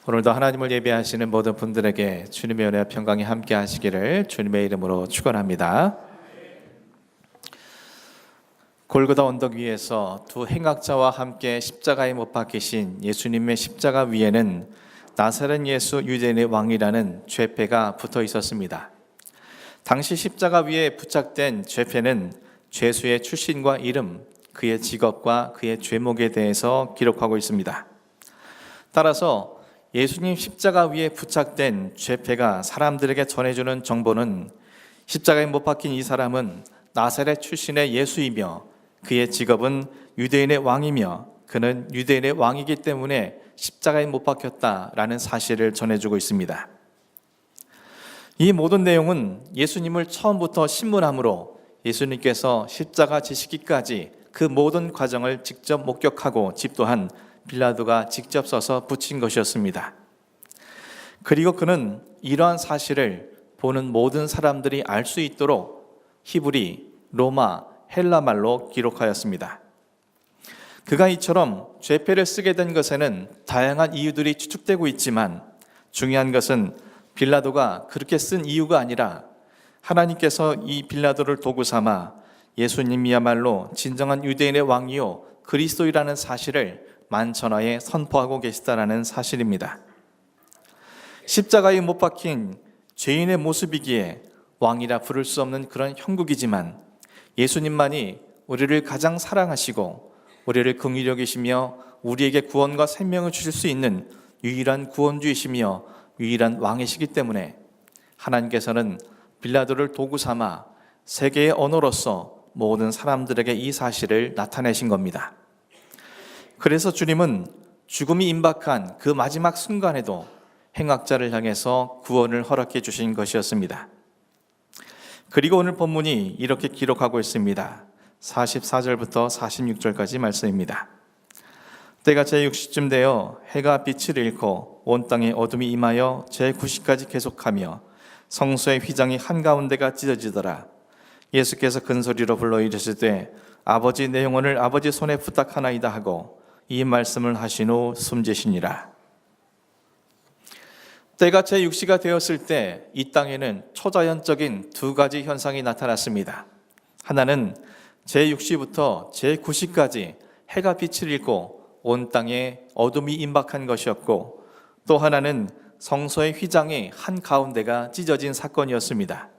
오늘도 하나님을 예배하시는 모든 분들에게 주님의 은혜와 평강이 함께 하시기를 주님의 이름으로 축원합니다. 골고다 언덕 위에서 두 행악자와 함께 십자가에 못 박히신 예수님의 십자가 위에는 나사렛 예수 유대인의 왕이라는 죄패가 붙어 있었습니다. 당시 십자가 위에 부착된 죄패는 죄수의 출신과 이름, 그의 직업과 그의 죄목에 대해서 기록하고 있습니다. 따라서 예수님 십자가 위에 부착된 죄패가 사람들에게 전해주는 정보는 십자가에 못 박힌 이 사람은 나사렛 출신의 예수이며 그의 직업은 유대인의 왕이며 그는 유대인의 왕이기 때문에 십자가에 못 박혔다라는 사실을 전해주고 있습니다. 이 모든 내용은 예수님을 처음부터 신문함으로 예수님께서 십자가 지시기까지 그 모든 과정을 직접 목격하고 집도한 빌라도가 직접 써서 붙인 것이었습니다. 그리고 그는 이러한 사실을 보는 모든 사람들이 알 수 있도록 히브리, 로마, 헬라 말로 기록하였습니다. 그가 이처럼 죄패를 쓰게 된 것에는 다양한 이유들이 추측되고 있지만 중요한 것은 빌라도가 그렇게 쓴 이유가 아니라 하나님께서 이 빌라도를 도구 삼아 예수님이야말로 진정한 유대인의 왕이요 그리스도이라는 사실을 만천하에 선포하고 계시다라는 사실입니다. 십자가에 못 박힌 죄인의 모습이기에 왕이라 부를 수 없는 그런 형국이지만 예수님만이 우리를 가장 사랑하시고 우리를 긍휼히 여기시며 우리에게 구원과 생명을 주실 수 있는 유일한 구원주이시며 유일한 왕이시기 때문에 하나님께서는 빌라도를 도구 삼아 세계의 언어로서 모든 사람들에게 이 사실을 나타내신 겁니다. 그래서 주님은 죽음이 임박한 그 마지막 순간에도 행악자를 향해서 구원을 허락해 주신 것이었습니다. 그리고 오늘 본문이 이렇게 기록하고 있습니다. 44절부터 46절까지 말씀입니다. 때가 제6시쯤 되어 해가 빛을 잃고 온 땅에 어둠이 임하여 제9시까지 계속하며 성소의 휘장이 한가운데가 찢어지더라. 예수께서 큰 소리로 불러 이르시되 아버지 내 영혼을 아버지 손에 부탁하나이다 하고 이 말씀을 하신 후 숨지시니라. 때가 제6시가 되었을 때 이 땅에는 초자연적인 두 가지 현상이 나타났습니다. 하나는 제6시부터 제9시까지 해가 빛을 잃고 온 땅에 어둠이 임박한 것이었고 또 하나는 성소의 휘장이 한가운데가 찢어진 사건이었습니다.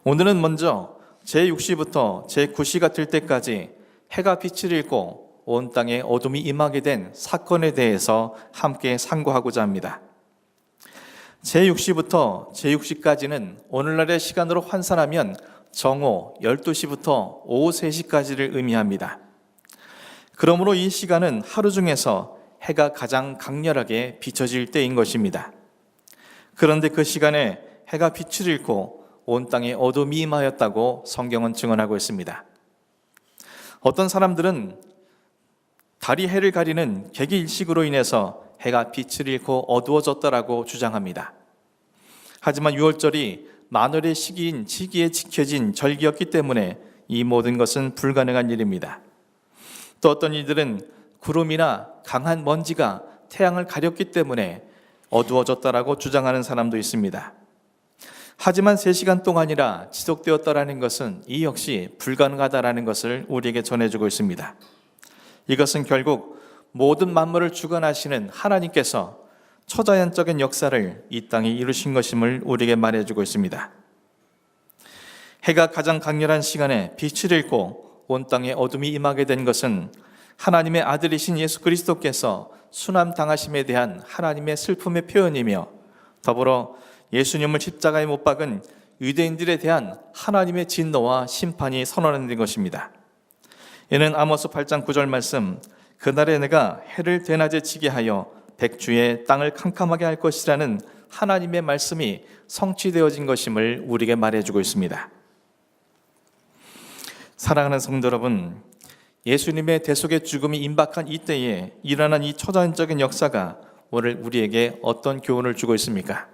오늘은 먼저 제6시부터 제9시가 될 때까지 해가 빛을 잃고 온 땅에 어둠이 임하게 된 사건에 대해서 함께 상고하고자 합니다. 제6시부터 제6시까지는 오늘날의 시간으로 환산하면 정오 12시부터 오후 3시까지를 의미합니다. 그러므로 이 시간은 하루 중에서 해가 가장 강렬하게 비춰질 때인 것입니다. 그런데 그 시간에 해가 빛을 잃고 온 땅에 어둠이 임하였다고 성경은 증언하고 있습니다. 어떤 사람들은 달이 해를 가리는 개기일식으로 인해서 해가 빛을 잃고 어두워졌다라고 주장합니다. 하지만 유월절이 만월의 시기인 지기에 지켜진 절기였기 때문에 이 모든 것은 불가능한 일입니다. 또 어떤 이들은 구름이나 강한 먼지가 태양을 가렸기 때문에 어두워졌다라고 주장하는 사람도 있습니다. 하지만 3시간 동안이나 지속되었다라는 것은 이 역시 불가능하다라는 것을 우리에게 전해주고 있습니다. 이것은 결국 모든 만물을 주관하시는 하나님께서 초자연적인 역사를 이 땅에 이루신 것임을 우리에게 말해주고 있습니다. 해가 가장 강렬한 시간에 빛을 잃고 온 땅에 어둠이 임하게 된 것은 하나님의 아들이신 예수 그리스도께서 순환당하심에 대한 하나님의 슬픔의 표현이며 더불어 예수님을 십자가에 못 박은 유대인들에 대한 하나님의 진노와 심판이 선언된 것입니다. 이는 아모스 8장 9절 말씀, 그날에 내가 해를 대낮에 지게 하여 백주에 땅을 캄캄하게 할 것이라는 하나님의 말씀이 성취되어진 것임을 우리에게 말해주고 있습니다. 사랑하는 성도 여러분, 예수님의 대속의 죽음이 임박한 이때에 일어난 이 초자연적인 역사가 오늘 우리에게 어떤 교훈을 주고 있습니까?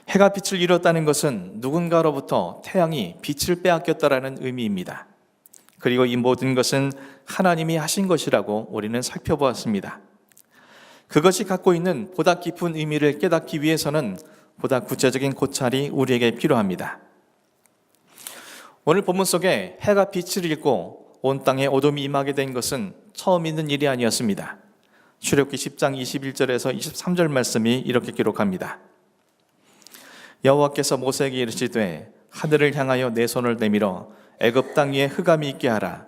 해가 빛을 잃었다는 것은 누군가로부터 태양이 빛을 빼앗겼다라는 의미입니다. 그리고 이 모든 것은 하나님이 하신 것이라고 우리는 살펴보았습니다. 그것이 갖고 있는 보다 깊은 의미를 깨닫기 위해서는 보다 구체적인 고찰이 우리에게 필요합니다. 오늘 본문 속에 해가 빛을 잃고 온 땅에 어둠이 임하게 된 것은 처음 있는 일이 아니었습니다. 출애굽기 10장 21절에서 23절 말씀이 이렇게 기록합니다. 여호와께서 모세에게 이르시되 하늘을 향하여 내 손을 내밀어 애굽 땅 위에 흑암이 있게 하라.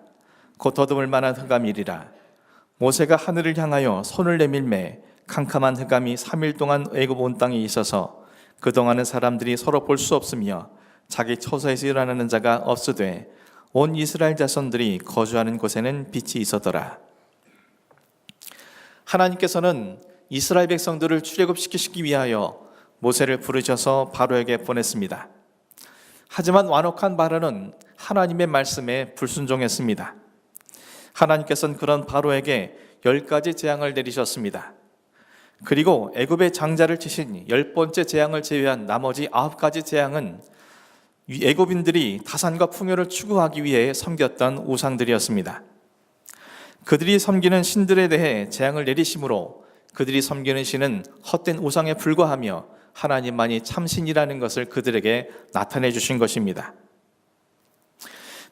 곧 더듬을 만한 흑암이리라. 모세가 하늘을 향하여 손을 내밀매 캄캄한 흑암이 3일 동안 애굽 온 땅에 있어서 그동안은 사람들이 서로 볼 수 없으며 자기 처소에서 일어나는 자가 없으되 온 이스라엘 자손들이 거주하는 곳에는 빛이 있었더라. 하나님께서는 이스라엘 백성들을 출애굽시키기 위하여 모세를 부르셔서 바로에게 보냈습니다. 하지만 완악한 바로는 하나님의 말씀에 불순종했습니다. 하나님께서는 그런 바로에게 10가지 재앙을 내리셨습니다. 그리고 애굽의 장자를 치신 10번째 재앙을 제외한 나머지 9가지 재앙은 애굽인들이 다산과 풍요를 추구하기 위해 섬겼던 우상들이었습니다. 그들이 섬기는 신들에 대해 재앙을 내리심으로 그들이 섬기는 신은 헛된 우상에 불과하며 하나님만이 참신이라는 것을 그들에게 나타내 주신 것입니다.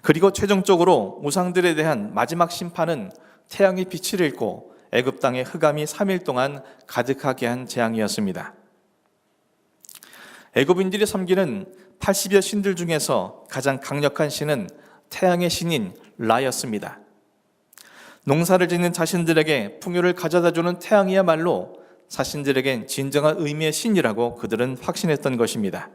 그리고 최종적으로 우상들에 대한 마지막 심판은 태양이 빛을 잃고 애굽 땅의 흑암이 3일 동안 가득하게 한 재앙이었습니다. 애굽인들이 섬기는 80여 신들 중에서 가장 강력한 신은 태양의 신인 라였습니다. 농사를 짓는 자신들에게 풍요를 가져다주는 태양이야말로 자신들에겐 진정한 의미의 신이라고 그들은 확신했던 것입니다.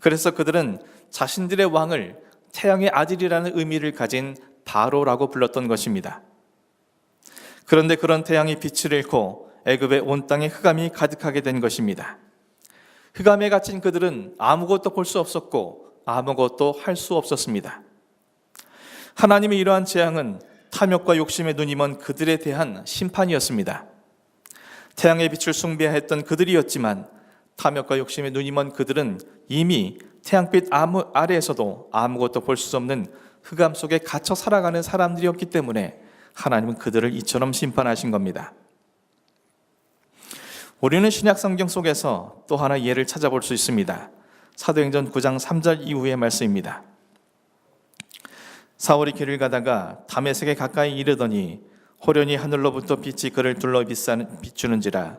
그래서 그들은 자신들의 왕을 태양의 아들이라는 의미를 가진 바로라고 불렀던 것입니다. 그런데 그런 태양이 빛을 잃고 애굽의 온 땅에 흑암이 가득하게 된 것입니다. 흑암에 갇힌 그들은 아무것도 볼 수 없었고 아무것도 할 수 없었습니다. 하나님의 이러한 재앙은 탐욕과 욕심에 눈이 먼 그들에 대한 심판이었습니다. 태양의 빛을 숭배했던 그들이었지만 탐욕과 욕심에 눈이 먼 그들은 이미 태양빛 아래에서도 아무것도 볼 수 없는 흑암 속에 갇혀 살아가는 사람들이었기 때문에 하나님은 그들을 이처럼 심판하신 겁니다. 우리는 신약 성경 속에서 또 하나 예를 찾아볼 수 있습니다. 사도행전 9장 3절 이후의 말씀입니다. 사울이 길을 가다가 다메섹에 가까이 이르더니 호련히 하늘로부터 빛이 그를 둘러 비추는지라.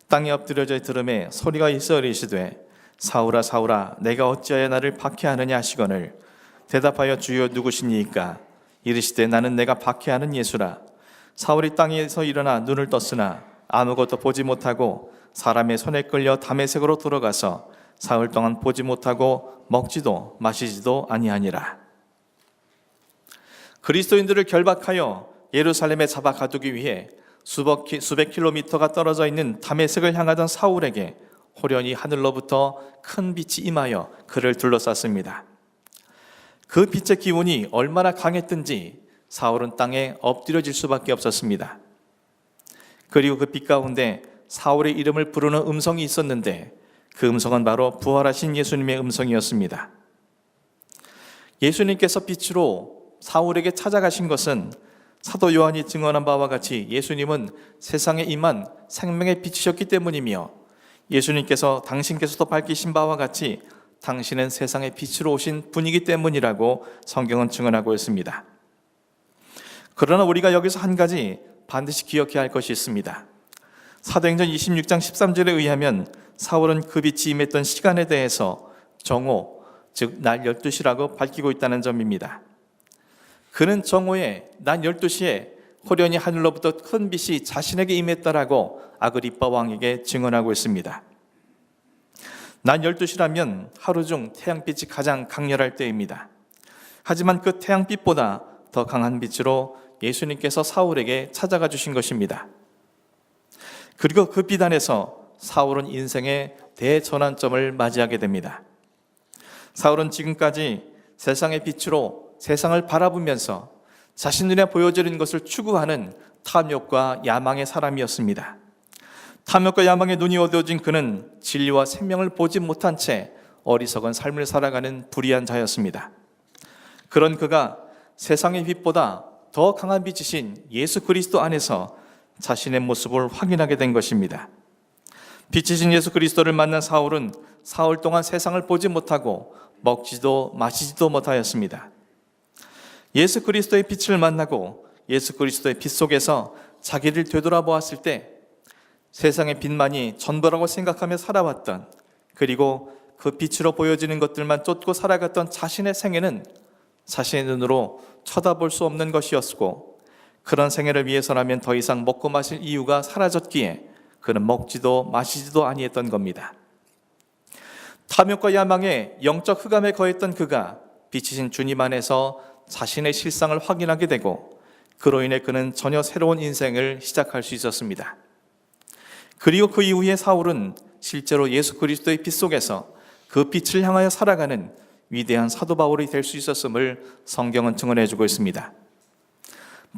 땅에 엎드려져 들음에 소리가 있어 이르시되 사울아 사울아 내가 어찌하여 나를 박해하느냐 하시거늘 대답하여 주여 누구시니이까. 이르시되 나는 내가 박해하는 예수라. 사울이 땅에서 일어나 눈을 떴으나 아무것도 보지 못하고 사람의 손에 끌려 다메섹으로 들어가서 사흘 동안 보지 못하고 먹지도 마시지도 아니하니라. 그리스도인들을 결박하여 예루살렘에 잡아 가두기 위해 수백 킬로미터가 떨어져 있는 다메섹을 향하던 사울에게 호련히 하늘로부터 큰 빛이 임하여 그를 둘러쌌습니다. 그 빛의 기운이 얼마나 강했든지 사울은 땅에 엎드려질 수밖에 없었습니다. 그리고 그 빛 가운데 사울의 이름을 부르는 음성이 있었는데 그 음성은 바로 부활하신 예수님의 음성이었습니다. 예수님께서 빛으로 사울에게 찾아가신 것은 사도 요한이 증언한 바와 같이 예수님은 세상에 임한 생명의 빛이셨기 때문이며 예수님께서 당신께서도 밝히신 바와 같이 당신은 세상의 빛으로 오신 분이기 때문이라고 성경은 증언하고 있습니다. 그러나 우리가 여기서 한 가지 반드시 기억해야 할 것이 있습니다. 사도행전 26장 13절에 의하면 사울은 그 빛이 임했던 시간에 대해서 정오, 즉 날 12시라고 밝히고 있다는 점입니다. 그는 정오에 날 12시에 호련히 하늘로부터 큰 빛이 자신에게 임했다라고 아그리빠 왕에게 증언하고 있습니다. 날 12시라면 하루 중 태양빛이 가장 강렬할 때입니다. 하지만 그 태양빛보다 더 강한 빛으로 예수님께서 사울에게 찾아가 주신 것입니다. 그리고 그 빛 안에서 사울은 인생의 대전환점을 맞이하게 됩니다. 사울은 지금까지 세상의 빛으로 세상을 바라보면서 자신 눈에 보여지는 것을 추구하는 탐욕과 야망의 사람이었습니다. 탐욕과 야망에 눈이 어두워진 그는 진리와 생명을 보지 못한 채 어리석은 삶을 살아가는 불의한 자였습니다. 그런 그가 세상의 빛보다 더 강한 빛이신 예수 그리스도 안에서 자신의 모습을 확인하게 된 것입니다. 빛이신 예수 그리스도를 만난 사울은 사흘 동안 세상을 보지 못하고 먹지도 마시지도 못하였습니다. 예수 그리스도의 빛을 만나고 예수 그리스도의 빛 속에서 자기를 되돌아보았을 때 세상의 빛만이 전부라고 생각하며 살아왔던, 그리고 그 빛으로 보여지는 것들만 쫓고 살아갔던 자신의 생애는 자신의 눈으로 쳐다볼 수 없는 것이었고, 그런 생애를 위해서라면 더 이상 먹고 마실 이유가 사라졌기에 그는 먹지도 마시지도 아니했던 겁니다. 탐욕과 야망에 영적 흑암에 거했던 그가 빛이신 주님 안에서 자신의 실상을 확인하게 되고, 그로 인해 그는 전혀 새로운 인생을 시작할 수 있었습니다. 그리고 그 이후에 사울은 실제로 예수 그리스도의 빛 속에서 그 빛을 향하여 살아가는 위대한 사도 바울이 될 수 있었음을 성경은 증언해 주고 있습니다.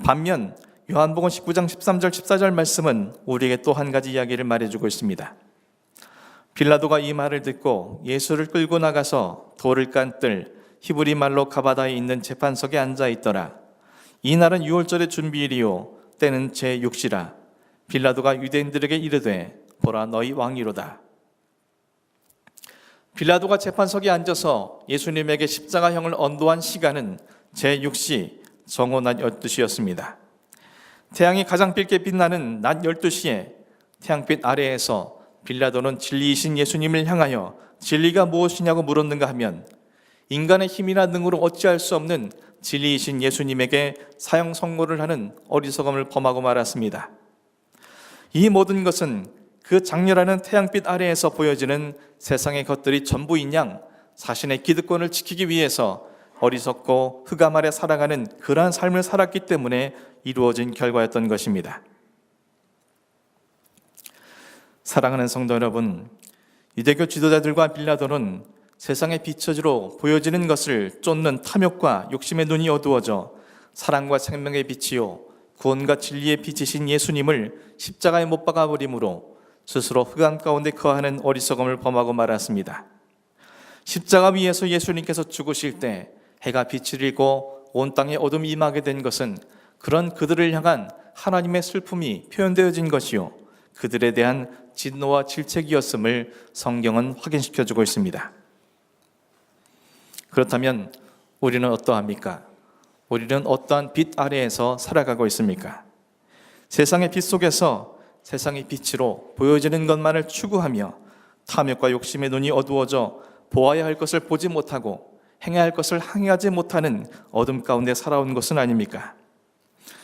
반면 요한복음 19장 13절 14절 말씀은 우리에게 또 한 가지 이야기를 말해주고 있습니다. 빌라도가 이 말을 듣고 예수를 끌고 나가서 돌을 깐 뜰 히브리 말로 가바다에 있는 재판석에 앉아 있더라. 이 날은 유월절의 준비일이요 때는 제6시라. 빌라도가 유대인들에게 이르되 보라 너희 왕이로다. 빌라도가 재판석에 앉아서 예수님에게 십자가형을 언도한 시간은 제6시 정오 낮 12시였습니다. 태양이 가장 붉게 빛나는 낮 12시에 태양빛 아래에서 빌라도는 진리이신 예수님을 향하여 진리가 무엇이냐고 물었는가 하면 인간의 힘이나 능으로 어찌할 수 없는 진리이신 예수님에게 사형 선고를 하는 어리석음을 범하고 말았습니다. 이 모든 것은 그 장렬하는 태양빛 아래에서 보여지는 세상의 것들이 전부인 양 자신의 기득권을 지키기 위해서 어리석고 흑암 아래 살아가는 그러한 삶을 살았기 때문에 이루어진 결과였던 것입니다. 사랑하는 성도 여러분, 유대교 지도자들과 빌라도는 세상의 빛으로 보여지는 것을 쫓는 탐욕과 욕심의 눈이 어두워져 사랑과 생명의 빛이요 구원과 진리의 빛이신 예수님을 십자가에 못 박아버림으로 스스로 흑암 가운데 거하는 어리석음을 범하고 말았습니다. 십자가 위에서 예수님께서 죽으실 때 해가 빛을 잃고 온 땅에 어둠이 임하게 된 것은 그런 그들을 향한 하나님의 슬픔이 표현되어진 것이요 그들에 대한 진노와 질책이었음을 성경은 확인시켜주고 있습니다. 그렇다면 우리는 어떠합니까? 우리는 어떠한 빛 아래에서 살아가고 있습니까? 세상의 빛 속에서 세상의 빛으로 보여지는 것만을 추구하며 탐욕과 욕심의 눈이 어두워져 보아야 할 것을 보지 못하고 행해야 할 것을 행하지 못하는 어둠 가운데 살아온 것은 아닙니까?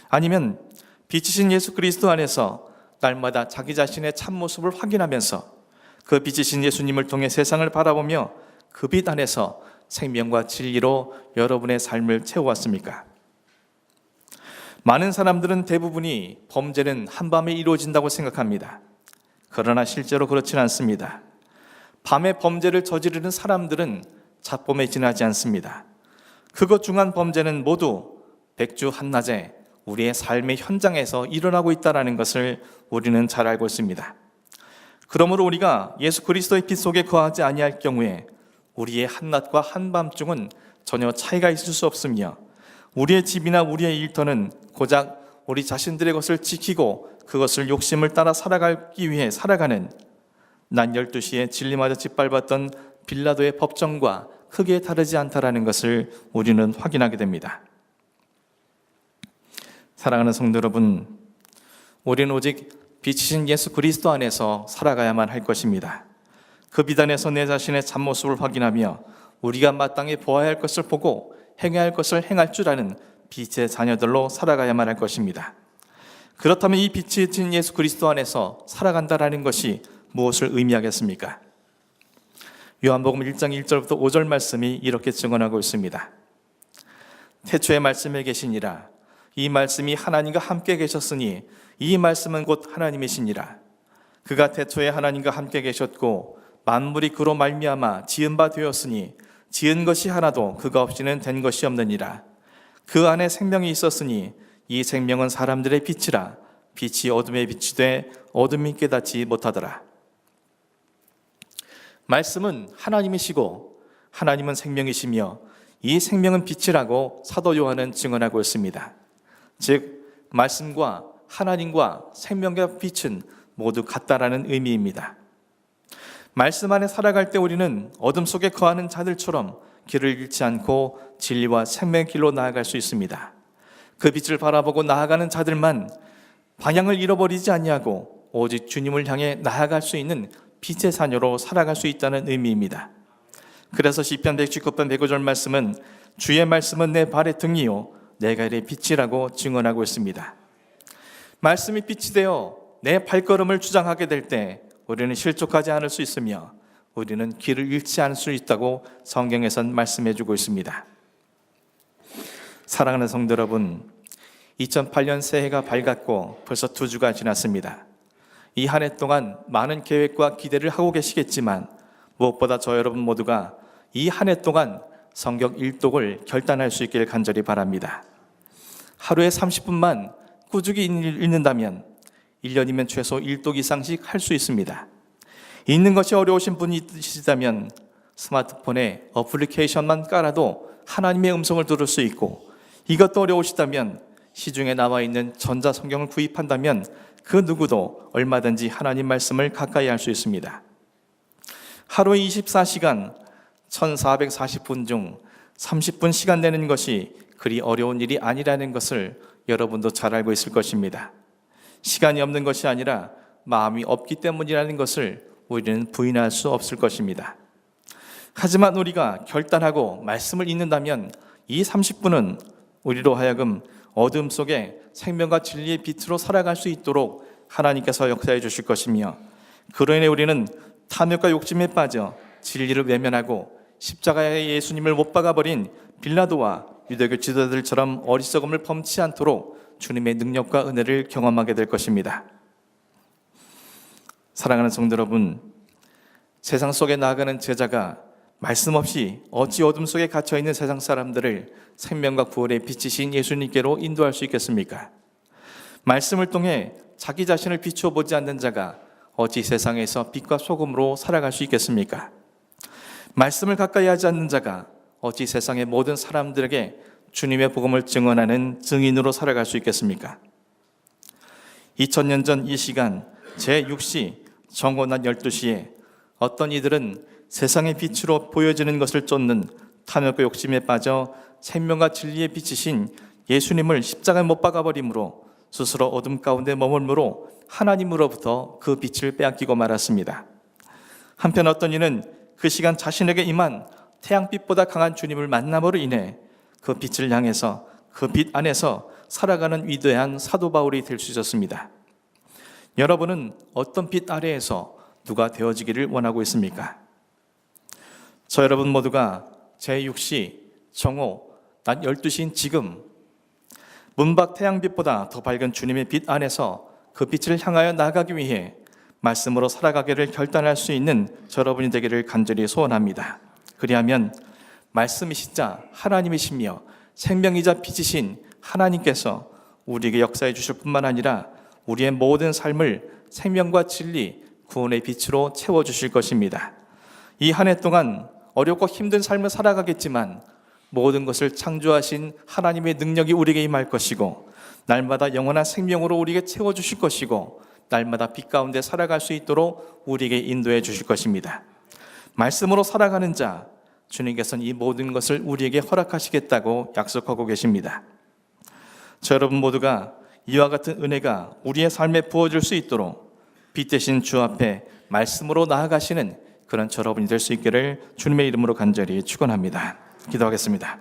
아니면 빛이신 예수 그리스도 안에서 날마다 자기 자신의 참모습을 확인하면서 그 빛이신 예수님을 통해 세상을 바라보며 그 빛 안에서 생명과 진리로 여러분의 삶을 채워왔습니까? 많은 사람들은 대부분이 범죄는 한밤에 이루어진다고 생각합니다. 그러나 실제로 그렇지는 않습니다. 밤에 범죄를 저지르는 사람들은 잡범에 지나지 않습니다. 그것 중한 범죄는 모두 백주 한낮에 우리의 삶의 현장에서 일어나고 있다는 것을 우리는 잘 알고 있습니다. 그러므로 우리가 예수 그리스도의 빛 속에 거하지 아니할 경우에 우리의 한낮과 한밤중은 전혀 차이가 있을 수 없으며 우리의 집이나 우리의 일터는 고작 우리 자신들의 것을 지키고 그것을 욕심을 따라 살아가기 위해 살아가는 낮 12시에 진리마저 짓밟았던 빌라도의 법정과 크게 다르지 않다라는 것을 우리는 확인하게 됩니다. 사랑하는 성도 여러분, 우리는 오직 빛이신 예수 그리스도 안에서 살아가야만 할 것입니다. 그 빛 안에서 내 자신의 참모습을 확인하며 우리가 마땅히 보아야 할 것을 보고 행해야 할 것을 행할 줄 아는 빛의 자녀들로 살아가야만 할 것입니다. 그렇다면 이 빛이신 예수 그리스도 안에서 살아간다라는 것이 무엇을 의미하겠습니까? 요한복음 1장 1절부터 5절 말씀이 이렇게 증언하고 있습니다. 태초에 말씀에 계시니라. 이 말씀이 하나님과 함께 계셨으니 이 말씀은 곧 하나님이시니라. 그가 태초에 하나님과 함께 계셨고 만물이 그로 말미암아 지은 바 되었으니 지은 것이 하나도 그가 없이는 된 것이 없느니라. 그 안에 생명이 있었으니 이 생명은 사람들의 빛이라. 빛이 어둠에 빛이 돼 어둠이 깨닫지 못하더라. 말씀은 하나님이시고 하나님은 생명이시며 이 생명은 빛이라고 사도 요한은 증언하고 있습니다. 즉 말씀과 하나님과 생명과 빛은 모두 같다라는 의미입니다. 말씀 안에 살아갈 때 우리는 어둠 속에 거하는 자들처럼 길을 잃지 않고 진리와 생명의 길로 나아갈 수 있습니다. 그 빛을 바라보고 나아가는 자들만 방향을 잃어버리지 아니하고 오직 주님을 향해 나아갈 수 있는 빛의 자녀로 살아갈 수 있다는 의미입니다. 그래서 시편 119편 105절 말씀은 주의 말씀은 내 발의 등이요 내가 길의 빛이라고 증언하고 있습니다. 말씀이 빛이 되어 내 발걸음을 주장하게 될 때 우리는 실족하지 않을 수 있으며 우리는 길을 잃지 않을 수 있다고 성경에선 말씀해주고 있습니다. 사랑하는 성도 여러분, 2008년 새해가 밝았고 벌써 2주가 지났습니다. 이 한 해 동안 많은 계획과 기대를 하고 계시겠지만 무엇보다 저 여러분 모두가 이 한 해 동안 성경 일독을 결단할 수 있기를 간절히 바랍니다. 하루에 30분만 꾸준히 읽는다면 1년이면 최소 1독 이상씩 할 수 있습니다. 읽는 것이 어려우신 분이 있으시다면 스마트폰에 어플리케이션만 깔아도 하나님의 음성을 들을 수 있고, 이것도 어려우시다면 시중에 나와 있는 전자성경을 구입한다면 그 누구도 얼마든지 하나님 말씀을 가까이 할 수 있습니다. 하루에 24시간 1440분 중 30분 시간 내는 것이 그리 어려운 일이 아니라는 것을 여러분도 잘 알고 있을 것입니다. 시간이 없는 것이 아니라 마음이 없기 때문이라는 것을 우리는 부인할 수 없을 것입니다. 하지만 우리가 결단하고 말씀을 읽는다면 이 30분은 우리로 하여금 어둠 속에 생명과 진리의 빛으로 살아갈 수 있도록 하나님께서 역사해 주실 것이며, 그로 인해 우리는 탐욕과 욕심에 빠져 진리를 외면하고 십자가에 예수님을 못 박아버린 빌라도와 유대교 지도자들처럼 어리석음을 범치 않도록 주님의 능력과 은혜를 경험하게 될 것입니다. 사랑하는 성도 여러분, 세상 속에 나아가는 제자가 말씀 없이 어찌 어둠 속에 갇혀있는 세상 사람들을 생명과 구원의 빛이신 예수님께로 인도할 수 있겠습니까? 말씀을 통해 자기 자신을 비추어 보지 않는 자가 어찌 세상에서 빛과 소금으로 살아갈 수 있겠습니까? 말씀을 가까이 하지 않는 자가 어찌 세상의 모든 사람들에게 주님의 복음을 증언하는 증인으로 살아갈 수 있겠습니까? 2000년 전 이 시간 제6시 정오 낮 12시에 어떤 이들은 세상의 빛으로 보여지는 것을 쫓는 탐욕과 욕심에 빠져 생명과 진리의 빛이신 예수님을 십자가에 못 박아버림으로 스스로 어둠 가운데 머물므로 하나님으로부터 그 빛을 빼앗기고 말았습니다. 한편 어떤 이는 그 시간 자신에게 임한 태양빛보다 강한 주님을 만남으로 인해 그 빛을 향해서 그 빛 안에서 살아가는 위대한 사도 바울이 될 수 있었습니다. 여러분은 어떤 빛 아래에서 누가 되어지기를 원하고 있습니까? 저 여러분 모두가 제6시 정오 낮 12시인 지금 문밖 태양빛보다 더 밝은 주님의 빛 안에서 그 빛을 향하여 나가기 위해 말씀으로 살아가기를 결단할 수 있는 저 여러분이 되기를 간절히 소원합니다. 그리하면 말씀이시자 하나님이시며 생명이자 빛이신 하나님께서 우리에게 역사해 주실 뿐만 아니라 우리의 모든 삶을 생명과 진리, 구원의 빛으로 채워주실 것입니다. 이 한 해 동안 어렵고 힘든 삶을 살아가겠지만 모든 것을 창조하신 하나님의 능력이 우리에게 임할 것이고, 날마다 영원한 생명으로 우리에게 채워주실 것이고, 날마다 빛 가운데 살아갈 수 있도록 우리에게 인도해 주실 것입니다. 말씀으로 살아가는 자, 주님께서는 이 모든 것을 우리에게 허락하시겠다고 약속하고 계십니다. 저 여러분 모두가 이와 같은 은혜가 우리의 삶에 부어질 수 있도록 빛 대신 주 앞에 말씀으로 나아가시는 그런 저 여러분이 될 수 있기를 주님의 이름으로 간절히 축원합니다. 기도하겠습니다.